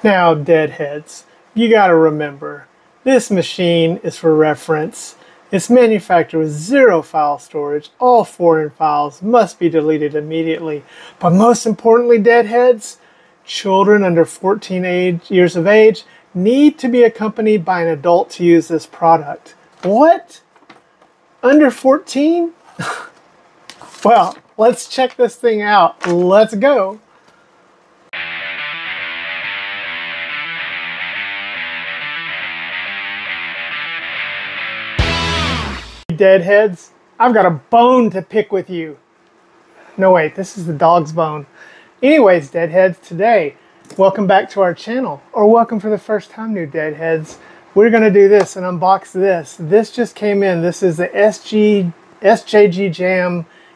Now, deadheads, you gotta remember, this machine is for reference. It's manufactured with 0 file storage. All foreign files must be deleted immediately. But most importantly, deadheads, children under 14 years of age need to be accompanied by an adult to use this product. What? Under 14? Well, let's check this thing out. Let's go. Deadheads, I've got a bone to pick with you. No, wait, this is the dog's bone. Anyways, deadheads, today, welcome back to our channel, or welcome for the first time, new deadheads. We're going to do this and unbox this. This just came in. This is the SJGAM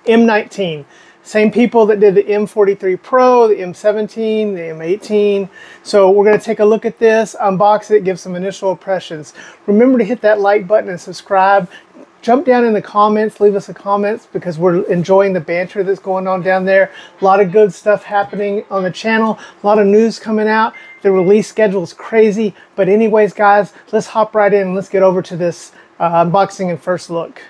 M19. Same people that did the M43 Pro, the M17, the M18. So we're going to take a look at this, unbox it, give some initial impressions. Remember to hit that like button and subscribe. Jump down in the comments, leave us a comment because we're enjoying the banter that's going on down there. A lot of good stuff happening on the channel, a lot of news coming out. The release schedule is crazy. But anyways, guys, let's hop right in and let's get over to this unboxing and first look.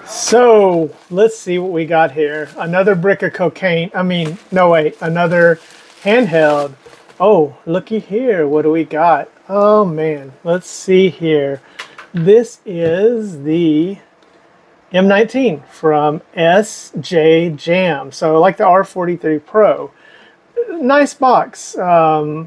So let's see what we got here. Another brick of cocaine. Another handheld. Oh, looky here. What do we got? Oh man, let's see here. This is the M19 from SJGAM. So like the R43 Pro. Nice box,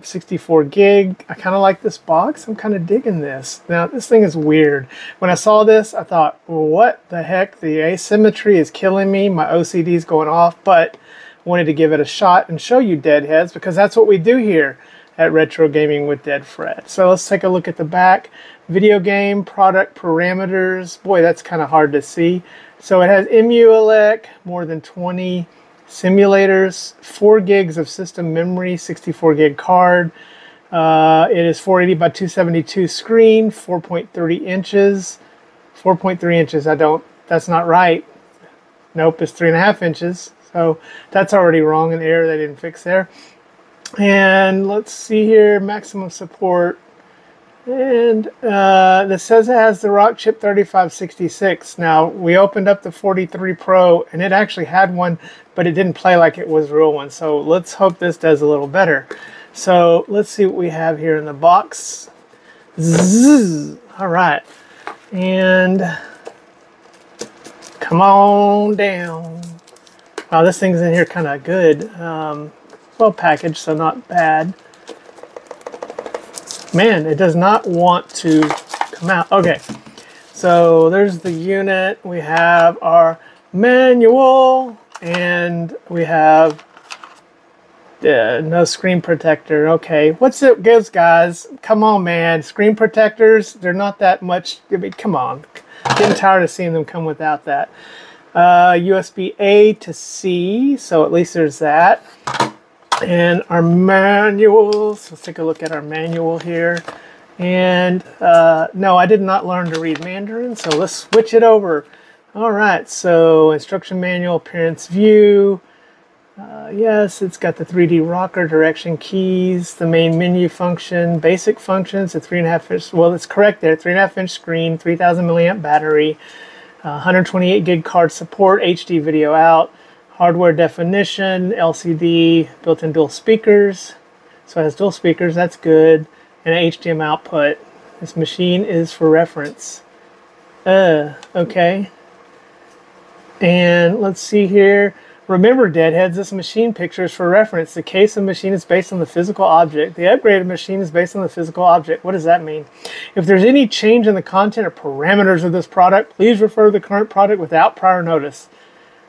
64 gig. I kind of like this box. I'm kind of digging this. Now this thing is weird. When I saw this, I thought, well, what the heck? The asymmetry is killing me. My OCD is going off, but I wanted to give it a shot and show you deadheads because that's what we do here at Retro Gaming with Dead Fred. So let's take a look at the back. Video game product parameters. Boy, that's kind of hard to see. So it has EmuELEC, more than 20 simulators, 4 gigs of system memory, 64 gig card. It is 480 by 272 screen, 4.30 inches. 4.3 inches, that's not right. Nope, it's 3.5 inches. So that's already wrong, an error they didn't fix there. And let's see here, maximum support. And this says it has the Rock Chip 3566. Now, we opened up the 43 Pro, and it actually had one, but it didn't play like it was a real one. So let's hope this does a little better. So let's see what we have here in the box. Zzz. All right. And come on down. Wow, this thing's in here kind of good. Well packaged, so not bad. Man, it does not want to come out. Okay, so there's the unit. We have our manual, and we have no screen protector. Okay, what's it gives, guys? Come on, man. Screen protectors, they're not that much. I mean, come on. Getting tired of seeing them come without that. USB A to C, so at least there's that. And our manuals, let's take a look at our manual here. And no, I did not learn to read Mandarin, so let's switch it over. All right, so instruction manual, appearance view. Yes, it's got the 3D rocker, direction keys, the main menu function, basic functions, a 3.5 inch, well, it's correct there, 3.5 inch screen, 3000 milliamp battery, 128 gig card support, HD video out. Hardware definition, LCD, built-in dual speakers. So it has dual speakers, that's good. And an HDMI output. This machine is for reference. Okay. And let's see here. Remember, deadheads, this machine picture is for reference. The case of machine is based on the physical object. The upgraded machine is based on the physical object. What does that mean? If there's any change in the content or parameters of this product, please refer to the current product without prior notice.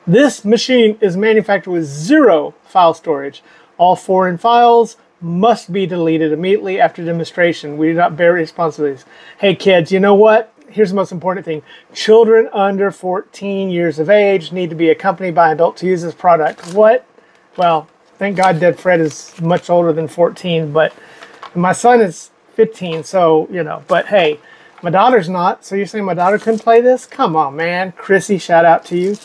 This machine is manufactured with 0 file storage. All foreign files must be deleted immediately after demonstration. We do not bear responsibilities. Hey kids, you know what? Here's the most important thing. Children under 14 years of age need to be accompanied by an adult to use this product. What? Well, thank God Dead Fred is much older than 14, but my son is 15, so, you know, but hey, my daughter's not, so you're saying my daughter couldn't play this? Come on, man. Chrissy, shout out to you.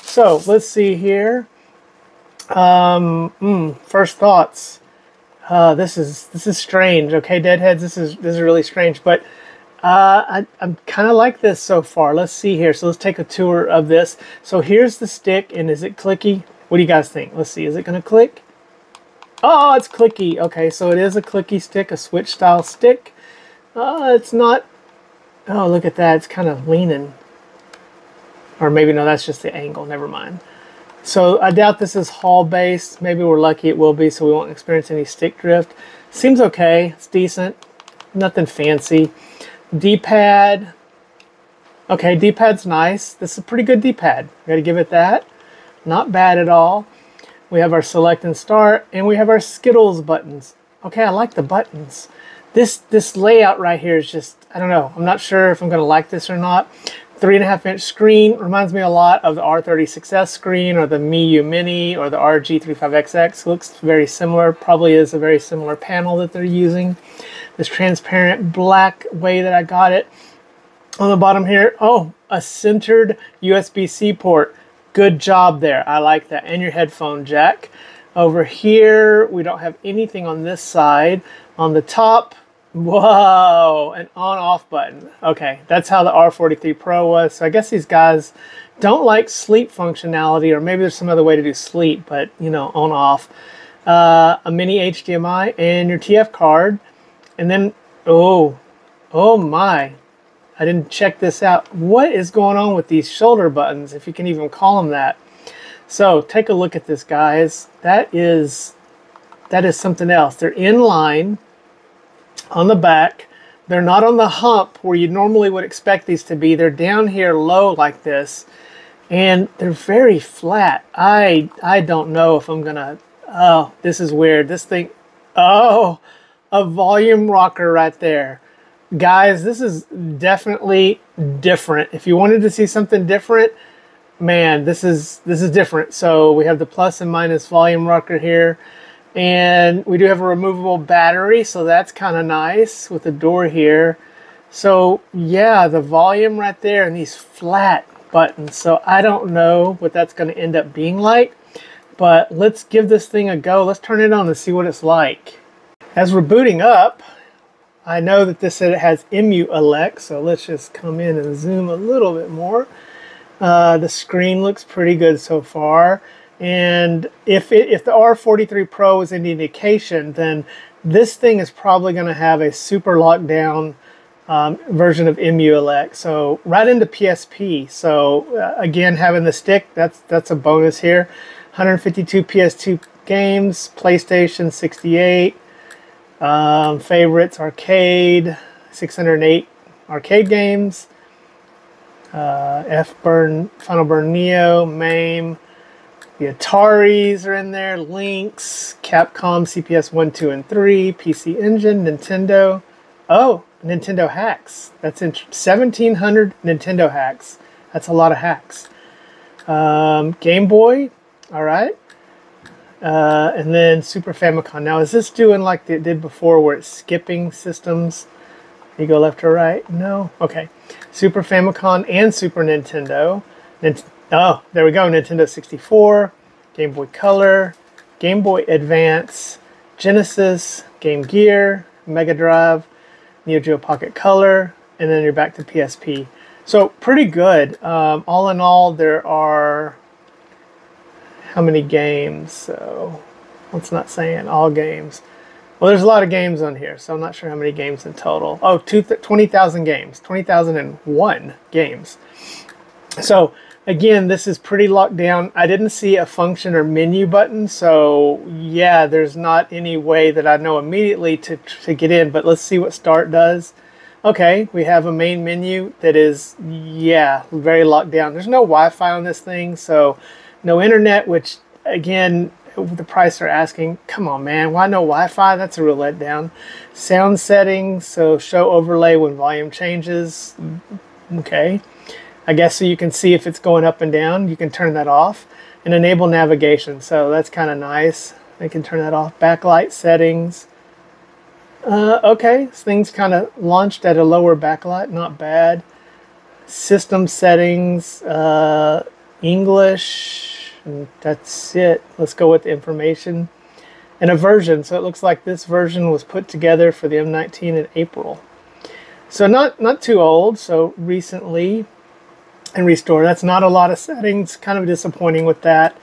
So let's see here. First thoughts. This is strange. Okay, Deadheads, this is really strange, but I'm kind of like this so far. Let's see here. So let's take a tour of this. So here's the stick, and is it clicky? What do you guys think? Let's see. Is it going to click? Oh, it's clicky. Okay, so it is a clicky stick, a switch style stick. It's not. Oh, look at that. It's kind of leaning. Or maybe no, that's just the angle. Never mind. So I doubt this is Hall based. Maybe we're lucky it will be, so we won't experience any stick drift. Seems okay. It's decent. Nothing fancy. D-pad. Okay, D-pad's nice. This is a pretty good D-pad. Got to give it that. Not bad at all. We have our select and start, and we have our Skittles buttons. Okay, I like the buttons. This layout right here is just, I don't know. I'm not sure if I'm going to like this or not. 3.5-inch screen reminds me a lot of the R36S screen or the MIUI Mini or the RG35XX. Looks very similar. Probably is a very similar panel that they're using. This transparent black way that I got it. On the bottom here, oh, a centered USB-C port. Good job there. I like that. And your headphone jack. Over here, we don't have anything on this side. On the top, whoa, an on-off button. Okay, that's how the R43 Pro was. So I guess these guys don't like sleep functionality, or maybe there's some other way to do sleep, but, you know, on-off. A mini HDMI and your TF card. And then, oh my, I didn't check this out. What is going on with these shoulder buttons, if you can even call them that? So take a look at this, guys. That is something else. They're in line on the back. They're not on the hump where you normally would expect these to be. They're down here low like this, and they're very flat. I don't know if I'm gonna, oh, this is weird. This thing, oh, a volume rocker right there. Guys, this is definitely different. If you wanted to see something different, man, this is different. So we have the plus and minus volume rocker here, and we do have a removable battery, so that's kind of nice with the door here. So yeah, the volume right there and these flat buttons. So I don't know what that's going to end up being like, but let's give this thing a go. Let's turn it on and see what it's like. As we're booting up, I know that this said it has EmuElect, so let's just come in and zoom a little bit more. The screen looks pretty good so far, and if the R43 Pro is any indication, then this thing is probably going to have a super locked down version of EmuElect, so right into PSP. So again, having the stick, that's a bonus here. 152 PS2 games, PlayStation 68. Favorites, arcade, 608 arcade games, Final Burn Neo, MAME, the Ataris are in there, Lynx, Capcom, CPS 1, 2, and 3, PC Engine, Nintendo. Oh, Nintendo hacks. That's 1,700 Nintendo hacks. That's a lot of hacks. Game Boy, all right. And then Super Famicom. Now, is this doing like it did before where it's skipping systems? You go left or right? No? Okay. Super Famicom and Super Nintendo. Oh, there we go. Nintendo 64, Game Boy Color, Game Boy Advance, Genesis, Game Gear, Mega Drive, Neo Geo Pocket Color, and then you're back to PSP. So pretty good. All in all, there are... how many games? So let's not saying all games. Well, there's a lot of games on here, so I'm not sure how many games in total. Oh, 20,000 games, 20,001 games. So again, this is pretty locked down. I didn't see a function or menu button, so yeah, there's not any way that I know immediately to get in, but let's see what start does. Okay, we have a main menu that is, yeah, very locked down. There's no Wi-Fi on this thing, so no internet, which again, the price they're asking, come on man, why no Wi-Fi? That's a real letdown. Sound settings, so show overlay when volume changes. Okay, I guess so you can see if it's going up and down, you can turn that off. And enable navigation, so that's kind of nice. I can turn that off. Backlight settings. Okay, this thing's kind of launched at a lower backlight, not bad. System settings, English, and that's it. Let's go with the information. and a version. So it looks like this version was put together for the M19 in April. So not too old, so recently, and restore. That's not a lot of settings, kind of disappointing with that.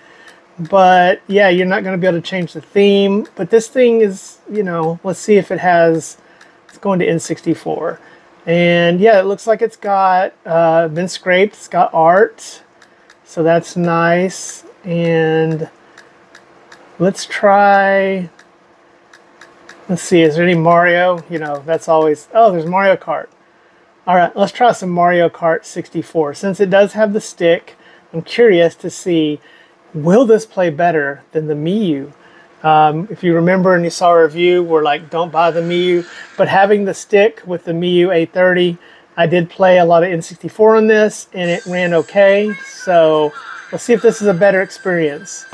But yeah, you're not going to be able to change the theme. But this thing is, you know, let's see if it has, it's going to N64. And yeah, it looks like it's got, been scraped, it's got art. So that's nice. And let's try, let's see, is there any Mario? You know, that's always, oh, there's Mario Kart. All right, let's try some Mario Kart 64. Since it does have the stick, I'm curious to see, will this play better than the Miiu? If you remember and you saw a review, we're like, don't buy the Miiu. But having the stick with the Miiu A30, I did play a lot of N64 on this, and it ran okay. So let's see if this is a better experience.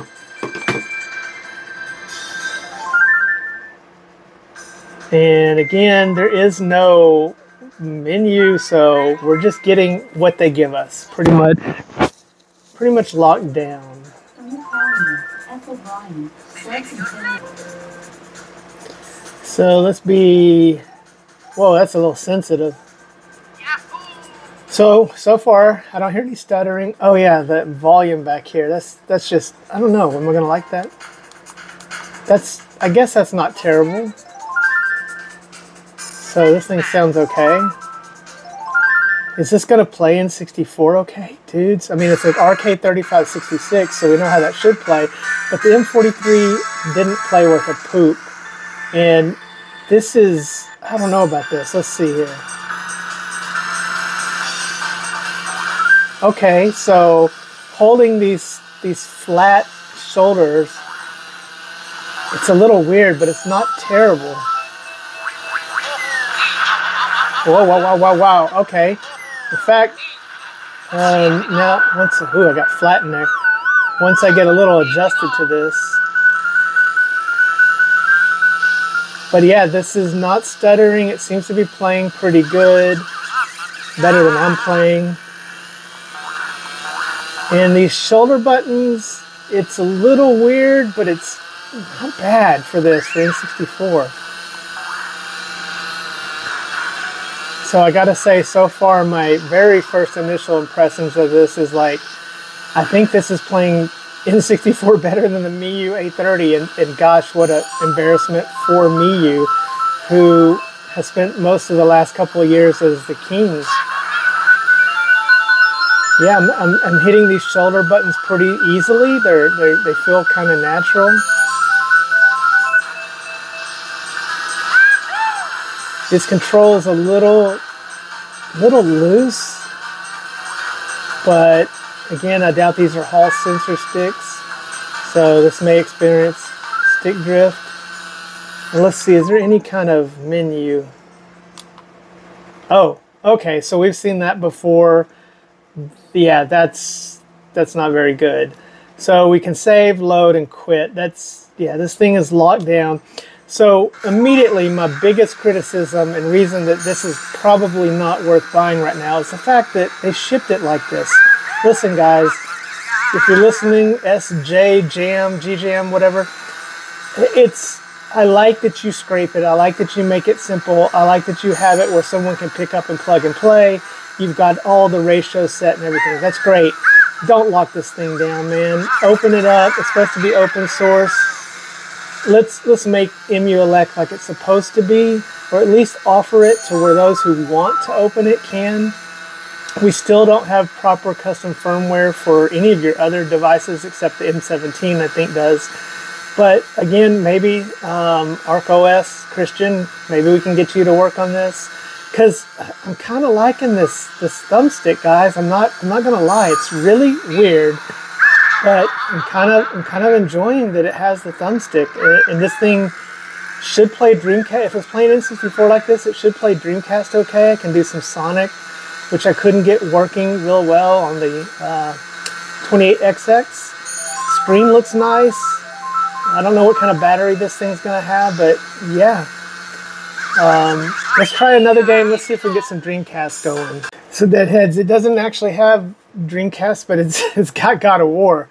And again, there is no menu, so we're just getting what they give us, pretty much locked down. So let's be, whoa, that's a little sensitive. So far I don't hear any stuttering. Oh yeah, that volume back here, that's just, I don't know, am I gonna like that? I guess that's not terrible. So this thing sounds okay. Is this going to play in 64 okay, dudes? I mean, it's an RK3566, so we know how that should play. But the M43 didn't play worth a poop. And this is, I don't know about this. Let's see here. Okay, so holding these flat shoulders, it's a little weird, but it's not terrible. Whoa, wow, wow, wow, wow, okay. In fact, now, ooh, I got flat in there. Once I get a little adjusted to this. But yeah, this is not stuttering. It seems to be playing pretty good. Better than I'm playing. And these shoulder buttons, it's a little weird, but it's not bad for this, for N64. So I gotta say, so far, my very first initial impressions of this is like, I think this is playing N64 better than the Miiu A30, and gosh, what an embarrassment for Miiu, who has spent most of the last couple of years as the king. Yeah, I'm hitting these shoulder buttons pretty easily. They feel kind of natural. This control's a little loose, but again, I doubt these are Hall sensor sticks, so this may experience stick drift. And let's see, is there any kind of menu? Oh, okay, so we've seen that before. Yeah, that's not very good. So we can save, load, and quit. Yeah, this thing is locked down. So immediately, my biggest criticism and reason that this is probably not worth buying right now is the fact that they shipped it like this. Listen, guys, if you're listening, SJGAM, GJM, whatever, I like that you scrape it. I like that you make it simple. I like that you have it where someone can pick up and plug and play. You've got all the ratios set and everything. That's great. Don't lock this thing down, man. Open it up. It's supposed to be open source. Let's make EmuElect like it's supposed to be, or at least offer it to where those who want to open it can. We still don't have proper custom firmware for any of your other devices except the M17, I think, does. But again, maybe ArcOS, Christian, maybe we can get you to work on this. Because I'm kind of liking this thumbstick, guys. I'm not gonna lie, it's really weird. But I'm kind of enjoying that it has the thumbstick, and this thing should play Dreamcast. If it's playing N64 like this, it should play Dreamcast okay. I can do some Sonic, which I couldn't get working real well on the 28XX. Screen looks nice. I don't know what kind of battery this thing's gonna have, but yeah. Let's try another game. Let's see if we can get some Dreamcast going. So Deadheads, it doesn't actually have Dreamcast, but it's got God of War.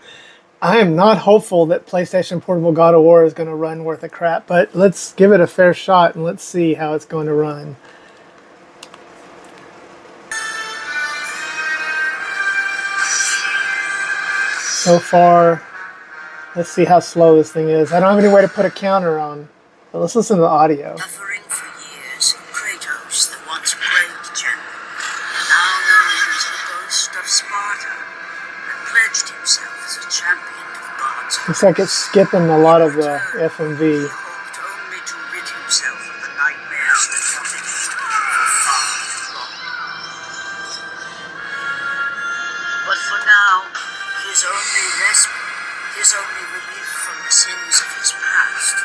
I am not hopeful that PlayStation Portable God of War is going to run worth a crap, but let's give it a fair shot and let's see how it's going to run. So far, let's see how slow this thing is. I don't have any way to put a counter on, but let's listen to the audio. Suffering for years, Kratos, the once great champion, now known as the ghost of Sparta, had pledged himself as a champion to the gods. Looks like it's skipping a lot of the FMV. He hoped only to rid himself of the nightmares that haunted him for far too long. But for now, his only respite, his only relief from the sins of his past,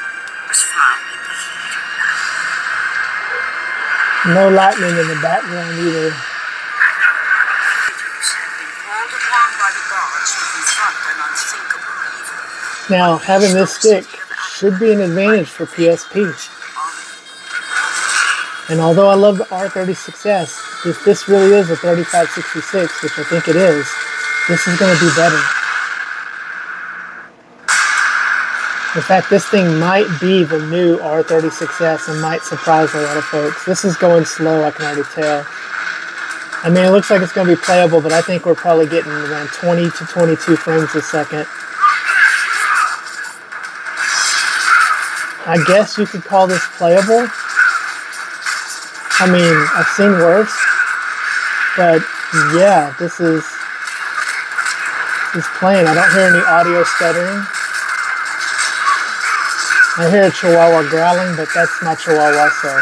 was found in the heat of battle. No lightning in the background either. Kratos had been called upon by the gods to confront an unthinkable evil. Now, having this stick should be an advantage for PSP. And although I love the R36S, if this really is a 3566, which I think it is, this is going to be better. In fact, this thing might be the new R36S and might surprise a lot of folks. This is going slow, I can already tell. I mean, it looks like it's going to be playable, but I think we're probably getting around 20 to 22 frames a second. I guess you could call this playable. I mean, I've seen worse, but yeah, this is playing. I don't hear any audio stuttering. I hear a chihuahua growling, but that's my chihuahua, so.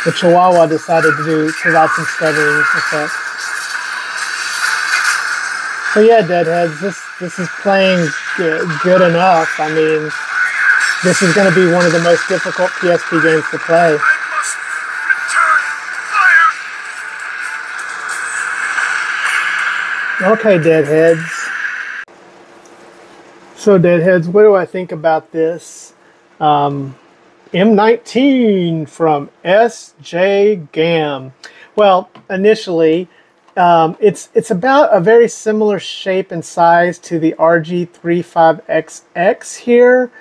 The chihuahua decided to provide some stuttering effects. So yeah, Deadheads, this is playing good enough. I mean, this is going to be one of the most difficult PSP games to play. Okay, Deadheads. So, Deadheads, what do I think about this M19 from SJGAM? Well, initially, it's about a very similar shape and size to the RG35XX here.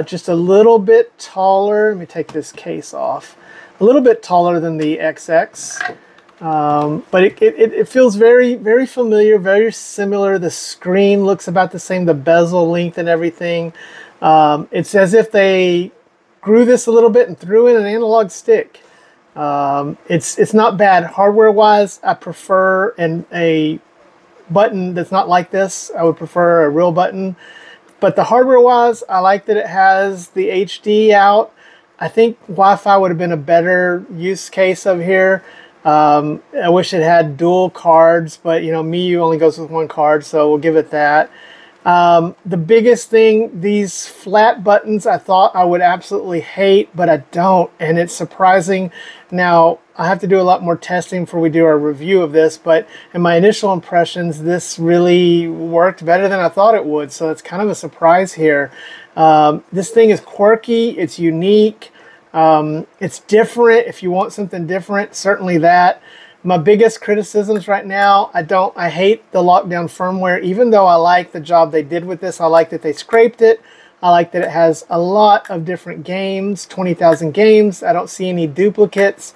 Just a little bit taller. Let me take this case off. A little bit taller than the XX. But it feels very, very familiar, very similar. The screen looks about the same, the bezel length and everything. It's as if they grew this a little bit and threw in an analog stick. It's not bad. Hardware-wise, I prefer a button that's not like this. I would prefer a real button. But the hardware-wise, I like that it has the HD out. I think Wi-Fi would have been a better use case of here. I wish it had dual cards, but you know, Miu only goes with one card, so we'll give it that. The biggest thing, these flat buttons, I thought I would absolutely hate, but I don't, and it's surprising. Now, I have to do a lot more testing before we do our review of this, but in my initial impressions, this really worked better than I thought it would, so it's kind of a surprise here. This thing is quirky, it's unique. It's different. If you want something different, certainly that. My biggest criticisms right now, I hate the lockdown firmware. Even though I like the job they did with this, I like that they scraped it. I like that it has a lot of different games, 20,000 games. I don't see any duplicates.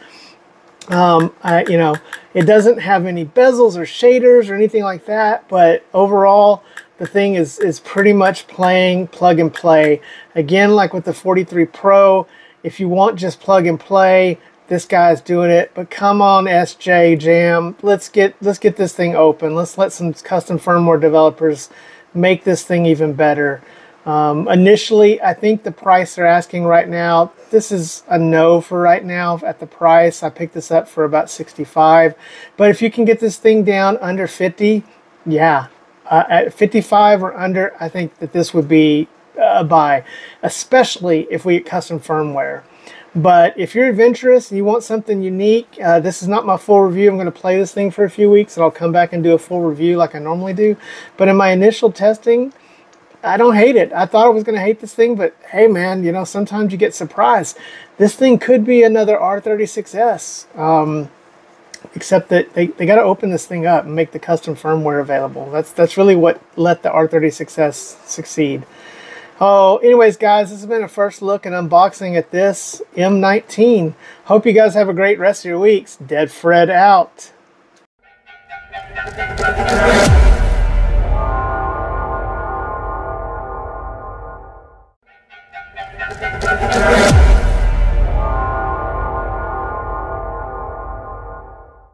It doesn't have any bezels or shaders or anything like that, but overall, the thing is pretty much playing plug and play. Again, like with the 43 Pro, if you want just plug and play, this guy's doing it. But come on, SJGAM, let's get this thing open. Let's let some custom firmware developers make this thing even better. Initially, I think the price they're asking right now, this is a no for right now at the price. I picked this up for about $65. But if you can get this thing down under 50, yeah. At 55 or under, I think that this would be a buy, especially if we get custom firmware. But if you're adventurous and you want something unique, this is not my full review. I'm going to play this thing for a few weeks and I'll come back and do a full review like I normally do. But in my initial testing, I don't hate it. I thought I was going to hate this thing, but hey man, you know, sometimes you get surprised. This thing could be another R36S. except that they got to open this thing up and make the custom firmware available. That's really what let the R30 succeed. Oh, anyways, guys, this has been a first look and unboxing at this M19. Hope you guys have a great rest of your weeks. Dead Fred out.